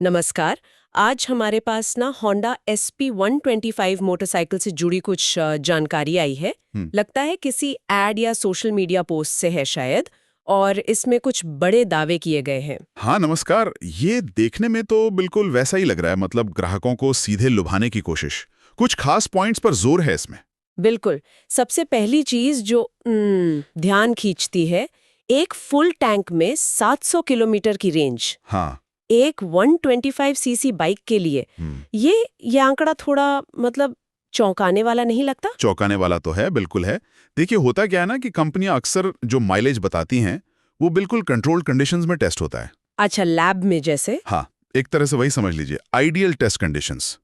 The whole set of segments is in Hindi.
नमस्कार। आज हमारे पास ना होंडा SP125 मोटरसाइकिल से जुड़ी कुछ जानकारी आई है। लगता है किसी एड या सोशल मीडिया पोस्ट से है शायद, और इसमें कुछ बड़े दावे किए गए हैं। हाँ नमस्कार। ये देखने में तो बिल्कुल वैसा ही लग रहा है, मतलब ग्राहकों को सीधे लुभाने की कोशिश। कुछ खास पॉइंट्स पर जोर है इसमें। बिल्कुल। सबसे पहली चीज जो ध्यान खींचती है, एक फुल टैंक में 700 किलोमीटर की रेंज। हाँ। एक 125 सीसी बाइक के लिए ये आंकड़ा थोड़ा मतलब चौंकाने वाला नहीं लगता? चौंकाने वाला तो है, बिल्कुल है। देखिए होता क्या है ना कि कंपनियां अक्सर जो माइलेज बताती हैं वो बिल्कुल कंट्रोल्ड कंडीशंस में टेस्ट होता है। अच्छा, लैब में जैसे? हाँ, एक तरह से वही समझ लीजिए, आइडियल टेस्ट कंडीशंस।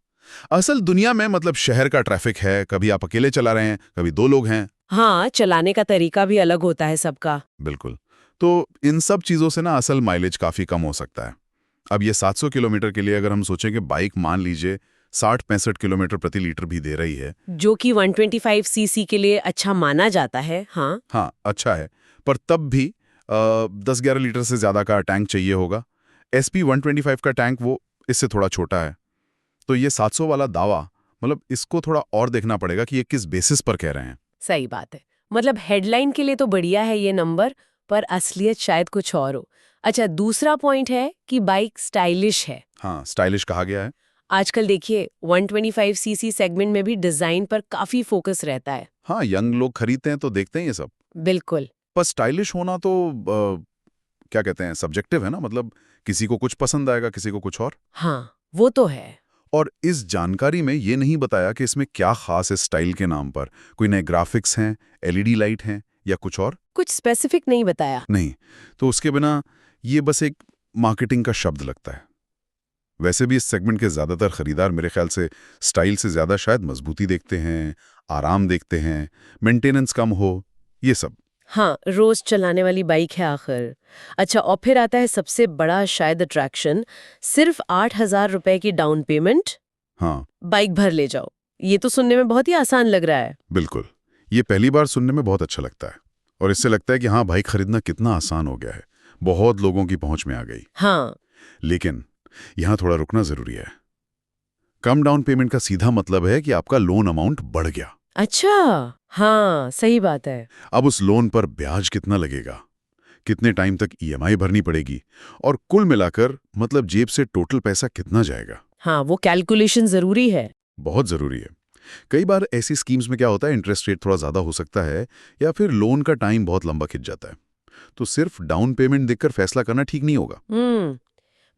असल दुनिया में मतलब शहर का ट्रैफिक है, कभी आप अकेले चला रहे हैं, कभी दो लोग हैं। हाँ, चलाने का तरीका भी अलग होता है सबका। बिल्कुल। तो इन सब चीजों से ना असल माइलेज काफी कम हो सकता है। अब ये 700 किलोमीटर के लिए अगर हम सोचें कि बाइक मान लीजिए 60-65 किलोमीटर प्रति लीटर भी दे रही है, जो कि 125 सीसी के लिए अच्छा माना जाता है। हाँ। हाँ अच्छा है, पर तब भी 10-11 लीटर से ज्यादा का टैंक चाहिए होगा। SP125 का टैंक वो इससे थोड़ा छोटा है। तो ये 700 वाला दावा, मतलब इसको थोड़ा और देखना पड़ेगा कि ये किस बेसिस पर कह रहे हैं। सही बात है। मतलब हेडलाइन के लिए तो बढ़िया है ये नंबर, पर असलियत शायद कुछ और हो। अच्छा, दूसरा पॉइंट है कि बाइक स्टाइलिश है। हाँ, स्टाइलिश कहा गया है। आजकल देखिए 125 सीसी सेगमेंट में भी डिजाइन पर काफी फोकस रहता है। हाँ, यंग लोग खरीदते हैं तो देखते हैं ये सब। बिल्कुल। पर स्टाइलिश होना तो क्या कहते हैं, सब्जेक्टिव है ना, मतलब किसी को कुछ पसंद आएगा, किसी को कुछ और। हाँ, वो तो है। और इस जानकारी में ये नहीं बताया कि इसमें क्या खास है स्टाइल के नाम पर। कोई नए ग्राफिक्स हैं, एलईडी लाइट हैं या कुछ और? कुछ स्पेसिफिक नहीं बताया। नहीं। तो उसके बिना ये बस एक मार्केटिंग का शब्द लगता है। वैसे भी इस सेगमेंट के ज्यादातर खरीदार मेरे ख्याल से स्टाइल से ज्यादा शायद मजबूती देखते हैं, आराम देखते हैं, मेंटेनेंस कम हो, ये सब। हाँ, रोज चलाने वाली बाइक है आखिर। अच्छा, और फिर आता है सबसे बड़ा शायद अट्रैक्शन, सिर्फ 8,000 रुपए की डाउन पेमेंट, हाँ बाइक भर ले जाओ। ये तो सुनने में बहुत ही आसान लग रहा है। बिल्कुल। ये पहली बार सुनने में बहुत अच्छा लगता है, और इससे लगता है कि हाँ, बाइक खरीदना कितना आसान हो गया है, बहुत लोगों की पहुंच में आ गई। हाँ। लेकिन यहां थोड़ा रुकना जरूरी है। कम डाउन पेमेंट का सीधा मतलब है कि आपका लोन अमाउंट बढ़ गया। अच्छा। हाँ, सही बात है। अब उस लोन पर ब्याज कितना लगेगा, कितने टाइम तक ईएमआई भरनी पड़ेगी, और कुल मिलाकर मतलब जेब से टोटल पैसा कितना जाएगा। हाँ, वो कैलकुलेशन जरूरी है। बहुत जरूरी है। कई बार ऐसी स्कीम्स में क्या होता है, इंटरेस्ट रेट थोड़ा ज्यादा हो सकता है, या फिर लोन का टाइम बहुत लंबा खिंच जाता है। तो सिर्फ डाउन पेमेंट देखकर फैसला करना ठीक नहीं होगा।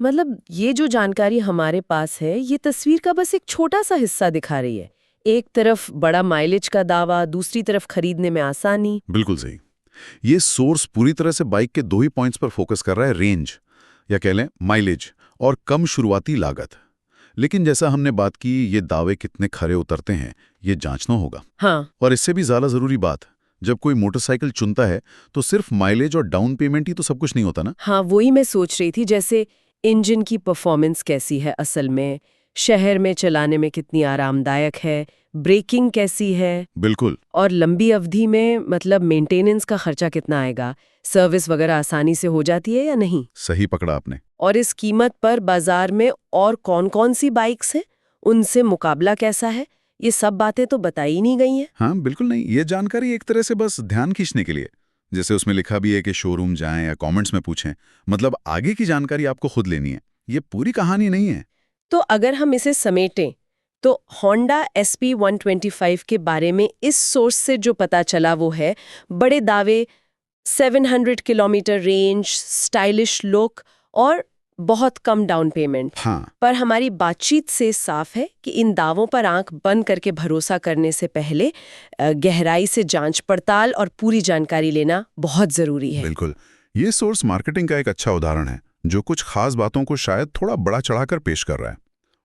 मतलब ये जो जानकारी हमारे पास है, ये तस्वीर का बस एक छोटा सा हिस्सा दिखा रही है। एक तरफ बड़ा माइलेज का दावा, दूसरी तरफ खरीदने में आसानी। बिल्कुल सही। ये सोर्स पूरी तरह से बाइक के दो ही पॉइंट्स पर फोकस कर रहा है, रेंज या कह लें माइलेज, और कम शुरुआती लागत। लेकिन जैसा हमने बात की, ये दावे कितने खरे उतरते हैं ये जांचना होगा। हाँ। और इससे भी ज्यादा जरूरी बात, जब कोई मोटरसाइकिल चुनता है तो सिर्फ माइलेज और डाउन पेमेंट ही तो सब कुछ नहीं होता ना। हाँ, वही मैं सोच रही थी। जैसे इंजन की परफॉर्मेंस कैसी है असल में, शहर में चलाने में कितनी आरामदायक है, ब्रेकिंग कैसी है, बिल्कुल। और लंबी अवधि में मतलब मेंटेनेंस का खर्चा कितना आएगा, सर्विस वगैरह आसानी से हो जाती है या नहीं। सही पकड़ा आपने। और इस कीमत पर बाजार में और कौन-कौन सी बाइक्स हैं, उनसे मुकाबला कैसा है, ये सब बातें तो बताई नहीं गई हैं। हाँ बिल्कुल नहीं, ये जानकारी एक तरह से बस ध्यान खींचने के लिए। जैसे उसमें लिखा भी है कि शोरूम जाएं या कमेंट्स में पूछें, मतलब आगे की जानकारी आपको खुद लेनी है, ये पूरी कहानी नहीं है। तो अगर हम इसे समेटें, तो होंडा SP125 के बारे में इस सोर्स से जो पता चला वो है बड़े दावे, 700 किलोमीटर रेंज, स्टाइलिश लुक और बहुत कम डाउन पेमेंट। हाँ। पर हमारी बातचीत से साफ है कि इन दावों पर आंख बंद करके भरोसा करने से पहले गहराई से जांच पड़ताल और पूरी जानकारी लेना बहुत जरूरी है। बिल्कुल। ये सोर्स मार्केटिंग का एक अच्छा उदाहरण है, जो कुछ खास बातों को शायद थोड़ा बड़ा चढ़ाकर पेश कर रहा है।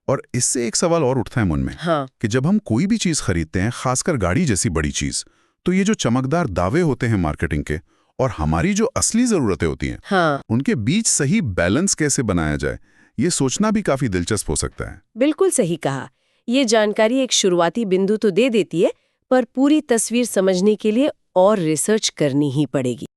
और इससे एक सवाल और उठता है मन में। हाँ। कि जब हम कोई भी चीज खरीदते हैं, खासकर गाड़ी जैसी बड़ी चीज, तो ये जो चमकदार दावे होते हैं मार्केटिंग के, और हमारी जो असली जरूरतें होती हैं, हाँ। उनके बीच सही बैलेंस कैसे बनाया जाए, ये सोचना भी काफी दिलचस्प हो सकता है। बिल्कुल सही कहा। ये जानकारी एक शुरुआती बिंदु तो दे देती है, पर पूरी तस्वीर समझने के लिए और रिसर्च करनी ही पड़ेगी।